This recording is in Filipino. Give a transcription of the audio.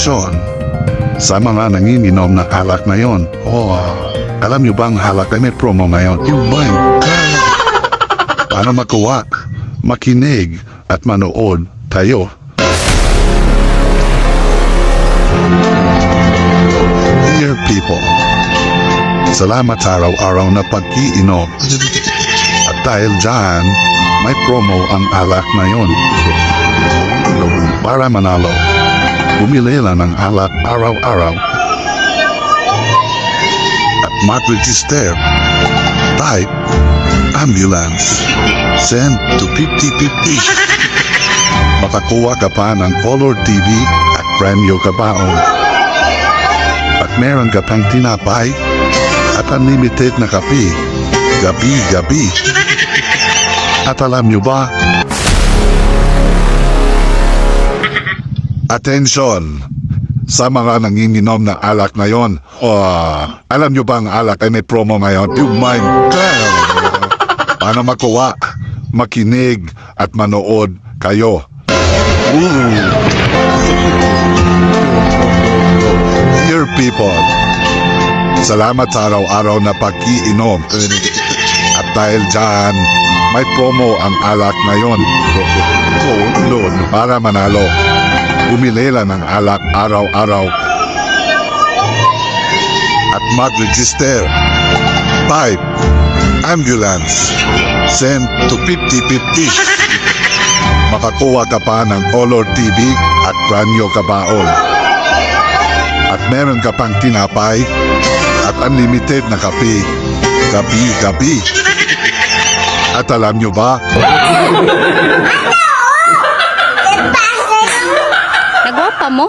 Atensyon sa mga nanginginom ng alak ngayon. Alam nyo bang alak ay may promo ngayon? Yung bang paano makuha, makinig at manood tayo? Dear people, salamat sa araw-araw na pag-iinom. At dahil dyan, may promo ang alak ngayon. Para manalo, bumili lang ng alak araw-araw at mag-register. Type ambulance. Send to 5050. Makakuha ka pa ng Color TV at premyo kabaon. At meron ka pang tinapay at unlimited na kape. Gabi-gabi. At alam nyo ba? Atensyon sa mga nanginginom ng alak ngayon. Alam nyo ba ang alak ay may promo ngayon? Oh my God! Paano makuha, makinig at manood kayo? Dear people, salamat sa araw-araw na pag-iinom. At dahil dyan, may promo ang alak ngayon. Para manalo, bumili lang ng alak araw-araw at mag-register. Type ambulance. Send to 5050. Makakuha ka pa ng Color TV at premyo kabaon. At meron ka pang tinapay at unlimited na kape. Gabi-gabi. At alam nyo ba? Nagwapa mo?